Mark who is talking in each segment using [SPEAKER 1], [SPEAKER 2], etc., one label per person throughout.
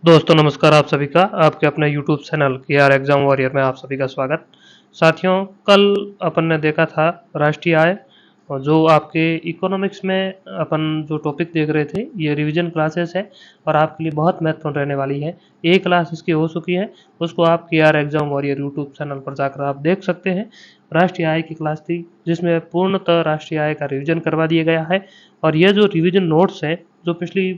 [SPEAKER 1] दोस्तों नमस्कार आप सभी का आपके अपने YouTube channel KR exam warrior में आप सभी का स्वागत। साथियों कल अपन ने देखा था राष्ट्रीय आय और जो आपके इकोनॉमिक्स में अपन जो टॉपिक देख रहे थे ये रिवीजन क्लासेस है और आपके लिए बहुत महत्वपूर्ण रहने वाली है। एक क्लास इसकी हो चुकी है, उसको आप KR exam warrior YouTube channel पर जाकर आप देख सकते हैं। राष्ट्रीय आय की क्लास थी जिसमें पूर्णतः राष्ट्रीय आय का रिवीजन करवा दिया गया है और ये जो रिवीजन नोट्स है जो पिछली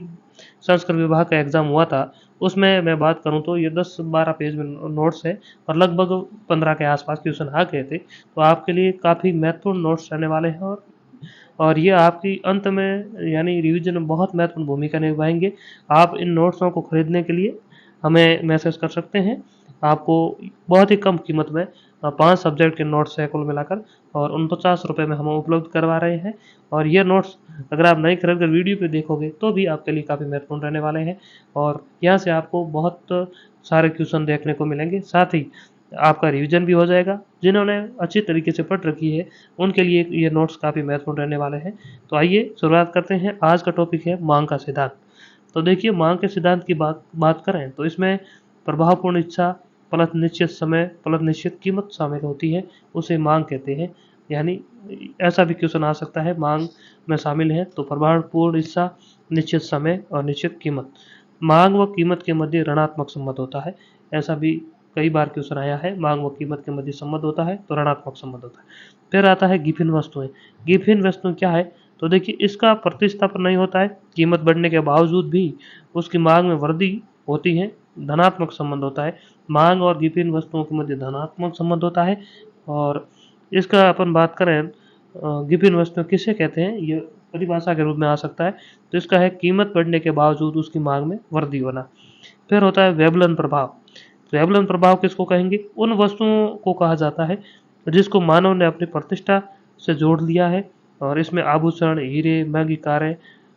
[SPEAKER 1] संस्कृत विभाग का एग्जाम हुआ था उसमें मैं बात करूं तो ये 10-12 पेज में नोट्स है और लगभग 15 के आसपास क्वेश्चन आ गए थे। तो आपके लिए काफ़ी महत्वपूर्ण नोट्स रहने वाले हैं और ये आपकी अंत में यानी रिवीजन में बहुत महत्वपूर्ण भूमिका निभाएंगे। आप इन नोट्सों को खरीदने के लिए हमें मैसेज कर सकते हैं। आपको बहुत ही कम कीमत में 5 सब्जेक्ट के नोट्स है कुल मिलाकर और 49 रुपये में हम उपलब्ध करवा रहे हैं। और ये नोट्स अगर आप नहीं खरीद कर वीडियो पे देखोगे तो भी आपके लिए काफ़ी महत्वपूर्ण रहने वाले हैं और यहाँ से आपको बहुत सारे क्वेश्चन देखने को मिलेंगे। साथ ही आपका रिवीजन भी हो जाएगा। जिन्होंने अच्छी तरीके से पढ़ रखी है उनके लिए ये नोट्स काफ़ी महत्वपूर्ण रहने वाले हैं। तो आइए शुरुआत करते हैं। आज का टॉपिक है मांग का सिद्धांत। तो देखिए मांग के सिद्धांत की बात करें तो इसमें प्रभावपूर्ण इच्छा प्लस निश्चित समय प्लस निश्चित कीमत शामिल होती है, उसे मांग कहते हैं। यानी ऐसा भी क्वेश्चन आ सकता है मांग में शामिल है तो प्रभावपूर्ण इच्छा, निश्चित समय और निश्चित कीमत। मांग व कीमत के मध्य ऋणात्मक संबंध होता है। ऐसा भी कई बार क्वेश्चन आया है, मांग व कीमत के मध्य संबंध होता है तो ऋणात्मक संबंध होता है। फिर आता है गिफिन वस्तुएं। गिफिन वस्तु क्या है? तो देखिए इसका प्रतिस्थापन नहीं होता है, कीमत बढ़ने के बावजूद भी उसकी मांग में वृद्धि होती है, धनात्मक संबंध होता है। मांग और गिफिन वस्तुओं के मध्य धनात्मक संबंध होता है। और इसका अपन बात करें गिफिन वस्तु किसे कहते हैं, ये परिभाषा के रूप में आ सकता है। तो इसका है कीमत बढ़ने के बावजूद उसकी मांग में वृद्धि होना। फिर होता है वेबलन प्रभाव। वेबलन प्रभाव किसको कहेंगे? उन वस्तुओं को कहा जाता है जिसको मानव ने अपनी प्रतिष्ठा से जोड़ लिया है और इसमें आभूषण, हीरे, महंगी कारें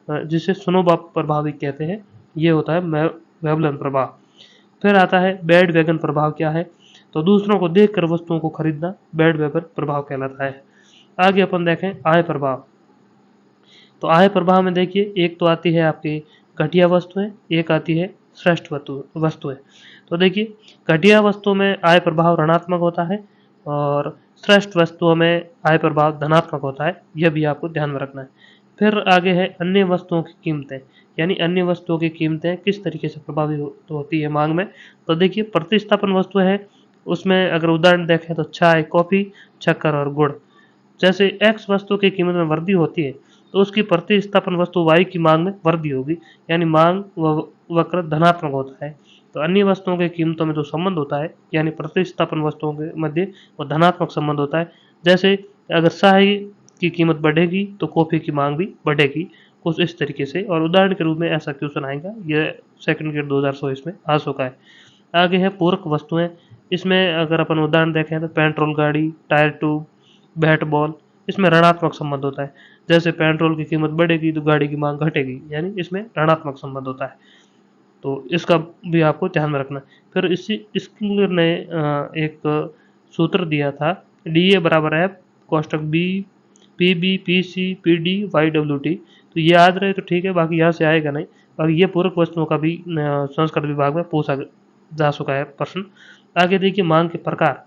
[SPEAKER 1] जिसे स्नोबा प्रभाव कहते हैं, ये होता है वेबलन प्रभाव। फिर आता है बैड वैगन प्रभाव। क्या है? तो दूसरों को देखकर वस्तुओं को खरीदना बैड वैगन प्रभाव कहलाता है। आगे अपन देखें आय प्रभाव। तो आय प्रभाव में देखिए एक तो आती है आपकी घटिया वस्तुएं, एक आती है श्रेष्ठ वस्तुएं। तो देखिए घटिया वस्तुओं में आय प्रभाव ऋणात्मक होता है और श्रेष्ठ वस्तुओं में आय प्रभाव धनात्मक होता है, यह भी आपको ध्यान में रखना है। फिर आगे है अन्य वस्तुओं की कीमतें। यानी अन्य वस्तुओं की कीमतें किस तरीके से प्रभावित होती है मांग में। तो देखिए प्रतिस्थापन वस्तु है, उसमें अगर उदाहरण देखें तो चाय, कॉफी, शक्कर और गुड़। जैसे एक्स वस्तु की कीमत में वृद्धि होती है तो उसकी प्रतिस्थापन वस्तु वाई की मांग में वृद्धि होगी, यानी मांग वक्र धनात्मक होता है। तो अन्य वस्तुओं की कीमतों में जो संबंध होता है यानी प्रतिस्थापन वस्तुओं के मध्य वो धनात्मक संबंध होता है। जैसे अगर चाय की कीमत बढ़ेगी तो कॉफी की मांग भी बढ़ेगी, कुछ इस तरीके से। और उदाहरण के रूप में ऐसा क्वेश्चन आएगा, यह सेकंड ग्रेड 2024 में आ चुका है। आगे है पूरक वस्तुएं। इसमें अगर अपन उदाहरण देखें तो पेट्रोल गाड़ी, टायर ट्यूब, बैट बॉल, इसमें ऋणात्मक संबंध होता है। जैसे पेट्रोल की कीमत बढ़ेगी तो गाड़ी की मांग घटेगी, यानी इसमें ऋणात्मक संबंध होता है। तो इसका भी आपको ध्यान में रखना है। फिर इसी स्किलर ने एक सूत्र दिया था, डी ए बराबर है कोष्टक B P B P C P D Y W T. तो ये याद रहे तो ठीक है, बाकी यहाँ से आएगा नहीं। बाकी ये पूरक वस्तुओं का भी संस्कृत विभाग में पूछा जा चुका है प्रश्न। आगे देखिए मांग के प्रकार।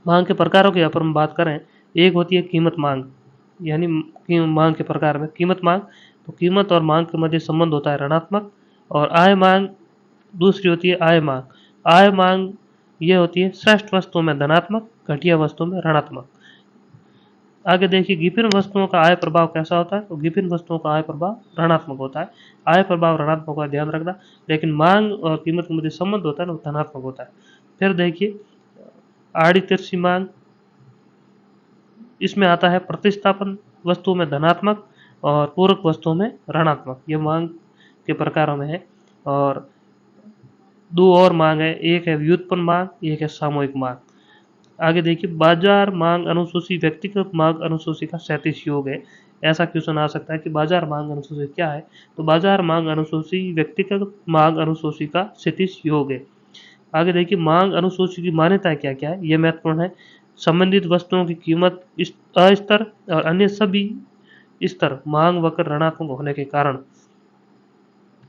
[SPEAKER 1] मांग के प्रकारों की अपन बात करें, एक होती है कीमत मांग। यानी मांग के प्रकार में कीमत मांग, तो कीमत और मांग के मध्य संबंध होता है ऋणात्मक। और आय मांग दूसरी होती है आय मांग। आय मांग ये होती है श्रेष्ठ वस्तुओं में धनात्मक, घटिया वस्तुओं में ऋणात्मक। आगे देखिए गिफिन वस्तुओं का आय प्रभाव कैसा होता है। तो गिफिन वस्तुओं का आय प्रभाव ऋणात्मक होता है। आय प्रभाव ऋणात्मक का ध्यान रखना, लेकिन मांग और कीमत के मध्य संबंध होता है ना वो धनात्मक होता है। फिर देखिए आड़ी तिरछी मांग, इसमें आता है प्रतिस्थापन वस्तुओं में धनात्मक और पूरक वस्तुओं में ऋणात्मक। यह मांग के प्रकारों में है। और दो और मांग है, एक है व्युत्पन्न मांग, एक है सामूहिक मांग। आगे देखिए बाजार मांग अनुसूची व्यक्तिगत मांग अनुसूची का क्षैतिज योग है। ऐसा क्वेश्चन आ सकता है कि बाजार मांग अनुसूची क्या है। तो बाजार मांग अनुसूची व्यक्तिगत मांग अनुसूची का क्षैतिज योग है। आगे देखिए मांग अनुसूची की मान्यताएं क्या क्या है, ये महत्वपूर्ण है। संबंधित वस्तुओं की कीमत अस्तर और अन्य सभी स्तर मांग वक्र ऋणात्मक होने के कारण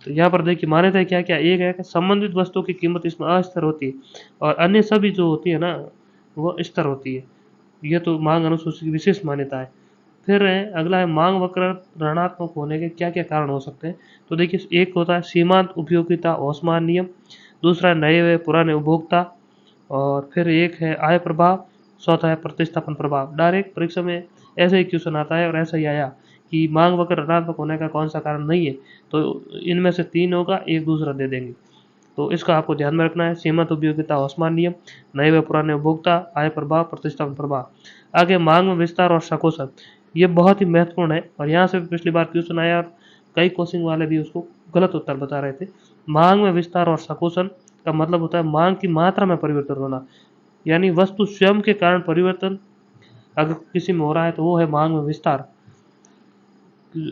[SPEAKER 1] तो यहाँ पर देखिए मान्यता क्या क्या, एक है कि संबंधित वस्तुओं की कीमत इसमें अस्थिर होती है और अन्य सभी जो होती है ना वो स्थिर होती है। यह तो मांग अनुसूची की विशेष मान्यता है। फिर है अगला है मांग वक्र ऋणात्मक होने के क्या क्या कारण हो सकते हैं। तो देखिए एक होता है सीमांत उपयोगिता औसमान नियम, दूसरा है नए व पुराने उपभोक्ता, और फिर एक है आय प्रभाव, चौथा है प्रतिस्थापन प्रभाव। डायरेक्ट परीक्षा में ऐसा ही क्वेश्चन आता है और ऐसा ही आया कि मांग वक्र ऋणात्मक होने का कौन सा कारण नहीं है, तो इनमें से 3 होगा, एक दूसरा दे देंगे। तो इसका आपको ध्यान में रखना है, सीमित उपयोगिता औसमान नियम, नए व पुराने उपभोक्ता, आय प्रभाव, प्रतिस्थापन प्रभाव। आगे मांग में विस्तार और संकोचन, ये बहुत ही महत्वपूर्ण है और यहाँ से पिछली बार क्वेश्चन आया और कई कोचिंग वाले भी उसको गलत उत्तर बता रहे थे। मांग में विस्तार और संकोचन का मतलब होता है मांग की मात्रा में परिवर्तन होना, यानी वस्तु स्वयं के कारण परिवर्तन अगर किसी में हो रहा है तो वो है मांग में विस्तार।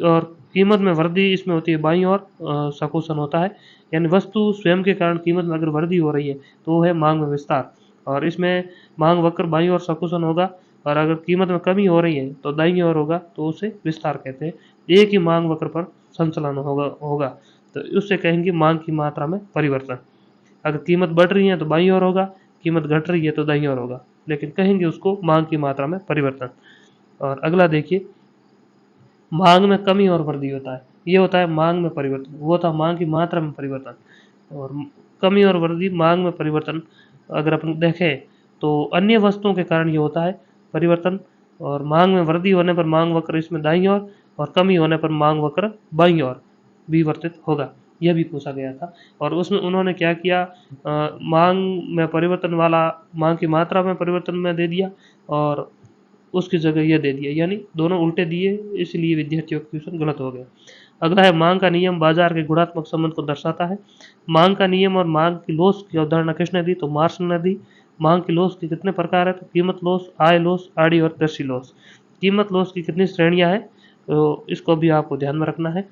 [SPEAKER 1] और कीमत में वृद्धि इसमें होती है बाईं ओर संकोचन होता है, यानी वस्तु स्वयं के कारण कीमत में अगर वृद्धि हो रही है तो वो है मांग में विस्तार। और इसमें मांग वक्र बाईं ओर संकोचन होगा और अगर कीमत में कमी हो रही है तो दाईं ओर होगा, तो उसे विस्तार कहते हैं। एक ही मांग वक्र पर संचलन होगा तो उससे कहेंगे मांग की मात्रा में परिवर्तन। अगर कीमत बढ़ रही है तो बाईं ओर होगा, कीमत घट रही है तो दाईं ओर होगा, लेकिन कहेंगे उसको मांग की मात्रा में परिवर्तन। और अगला देखिए मांग में कमी और वृद्धि होता है, ये होता है मांग में परिवर्तन, वो होता है मांग की मात्रा में परिवर्तन। और कमी और वृद्धि मांग में परिवर्तन अगर अपन देखें तो अन्य वस्तुओं के कारण ये होता है परिवर्तन। और मांग में वृद्धि होने पर मांग वक्र इसमें दाईं ओर और कमी होने पर मांग वक्र बाईं ओर विवर्तित होगा, यह भी पूछा गया था। और उसमें उन्होंने क्या किया, मांग में परिवर्तन वाला मांग की मात्रा में परिवर्तन में दे दिया और उसकी जगह यह दे दिया, यानी दोनों उल्टे दिए, इसलिए विद्यार्थियों का क्वेश्चन गलत हो गया। अगला है मांग का नियम बाजार के गुणात्मक संबंध को दर्शाता है। मांग का नियम और मांग की लॉस की अवधारणा किसने दी, तो मार्शल ने दी। मांग की लॉस के कितने प्रकार है, तो कीमत लॉस, आय लॉस, आड़ी और कृषि लॉस। कीमत लॉस की कितनी श्रेणियां हैं, तो इसको भी आपको ध्यान में रखना है।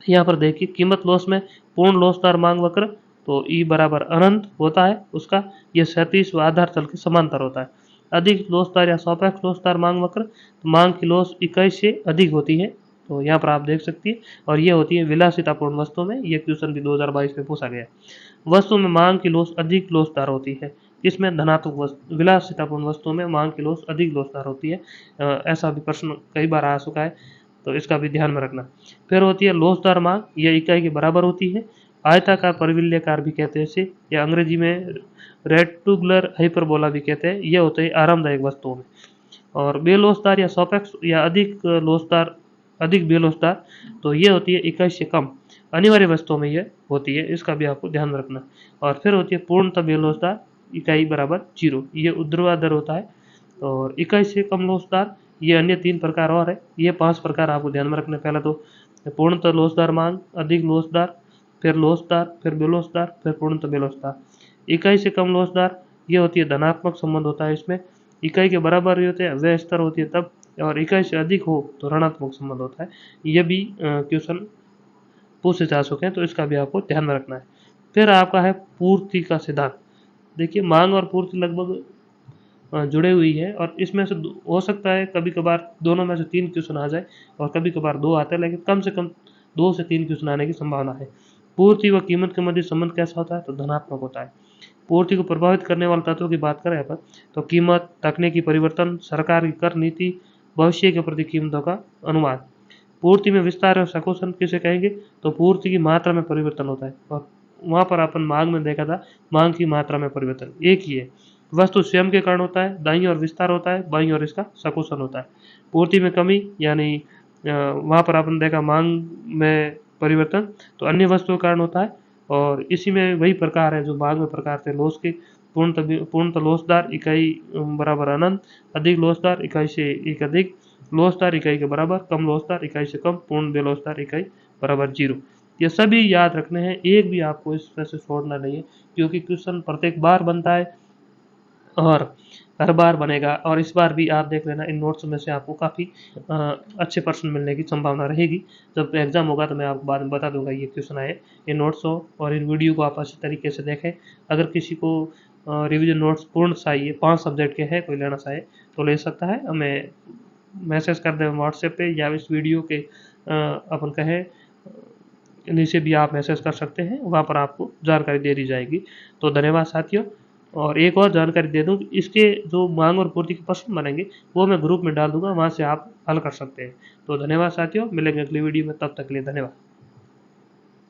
[SPEAKER 1] यहाँ पर देखिए कीमत लॉस में पूर्ण लॉसदार मांग वक्र, तो ई बराबर अनंत होता है उसका, यह 37 व आधार तल के समांतर होता है। अधिक लॉसदार या सापेक्ष लॉसदार मांग वक्र, तो मांग की लॉस इकाई से अधिक होती है, तो यहाँ पर आप देख सकती है। और ये होती है विलासितापूर्ण वस्तुओं में, ये क्वेश्चन भी 2022 में पूछा गया। वस्तु में मांग की लॉस अधिक लॉसदार होती है, इसमें धनात्मक वस्तु विलासितापूर्ण वस्तुओं में मांग की लॉस अधिक लॉसदार होती है। ऐसा भी प्रश्न कई बार आ चुका है, तो इसका भी ध्यान में रखना। फिर होती है लॉसदार मांग, यह इकाई के बराबर होती है। आयताकार परिविल्यकार भी कहते हैं इसे, या अंग्रेजी में रेक्टेंगुलर हाइपरबोला भी कहते हैं। यह होते हैं आरामदायक वस्तुओं में। और बेलोसदार या सापेक्ष या अधिक लोसदार, अधिक बेलोसदार, तो ये होती है इकाई से कम, अनिवार्य वस्तुओं में ये होती है, इसका भी आपको ध्यान रखना। और फिर होती है पूर्णतः बेलोसदार, इकाई बराबर 0, ये ऊर्ध्वाधर होता है। और इकाई से कम लोसदार, ये अन्य 3 प्रकार और है, ये 5 प्रकार आपको ध्यान में रखने। पहला तो पूर्णतः लोसदार मांग, अधिक लोसदार, फिर लोसदार, फिर बेलोसदार, फिर पूर्णतः बेलोसदार। इकाई से कम लोसदार, ये होती है धनात्मक संबंध होता है इसमें, इकाई के बराबर ही होते हैं व्यय स्तर होती है तब, और इकाई से अधिक हो तो ऋणात्मक संबंध होता है। ये भी क्वेश्चन पूछे जा चुके हैं, तो इसका भी आपको ध्यान में रखना है। फिर आपका है पूर्ति का सिद्धांत। देखिए मांग और पूर्ति लगभग जुड़े हुई है और इसमें से हो सकता है कभी कभार दोनों में से 3 क्वेश्चन आ जाए और कभी कभार 2 आते हैं, लेकिन कम से कम 2 से 3 क्वेश्चन आने की संभावना है। पूर्ति व कीमत के मध्य संबंध कैसा होता है, तो धनात्मक होता है। पूर्ति को प्रभावित करने वाले तत्वों की बात करें अपन, तो कीमत, तकनीकी परिवर्तन, सरकार की कर नीति, भविष्य के प्रति कीमतों का अनुमान। पूर्ति में विस्तार और संकोचन किसे कहेंगे, तो पूर्ति की मात्रा में परिवर्तन होता है। और वहाँ पर अपन मांग में देखा था, मांग की मात्रा में परिवर्तन एक ही है। वस्तु स्वयं के कारण होता है, दाईं ओर विस्तार होता है, बाईं ओर इसका संकोचन होता है। पूर्ति में कमी, यानी वहाँ पर अपन देखा मांग में परिवर्तन, तो अन्य वस्तुओं के कारण होता है। और इसी में वही प्रकार है जो मांग में प्रकार थे लॉस के, पूर्णतः लॉसदार, इकाई बराबर अनंत, अधिक लॉसदार, इकाई से एक अधिक, लॉसदार इकाई के बराबर, कम लॉसदार इकाई से कम, पूर्ण बेलॉसदार इकाई बराबर 0। ये सभी याद रखने हैं, एक भी आपको इसमें से छोड़ना नहीं है, क्योंकि क्वेश्चन प्रत्येक बार बनता है और हर बार बनेगा। और इस बार भी आप देख लेना इन नोट्स में से आपको काफ़ी अच्छे प्रश्न मिलने की संभावना रहेगी। जब एग्जाम होगा तो मैं आपको बाद में बता दूंगा ये क्वेश्चन आए इन नोट्स हो, और इन वीडियो को आप अच्छे तरीके से देखें। अगर किसी को रिवीजन नोट्स पूर्ण चाहिए, 5 सब्जेक्ट के हैं, कोई लेना चाहे तो ले सकता है, हमें मैसेज कर दें व्हाट्सएप पे, या इस वीडियो के अपन कहें नीचे भी आप मैसेज कर सकते हैं, वहाँ पर आपको जानकारी दे दी जाएगी। तो धन्यवाद साथियों। और एक और जानकारी दे दूँ कि इसके जो मांग और पूर्ति के प्रश्न बनेंगे वो मैं ग्रुप में डाल दूंगा, वहाँ से आप हल कर सकते हैं। तो धन्यवाद साथियों, मिलेंगे अगली वीडियो में, तब तक के लिए धन्यवाद।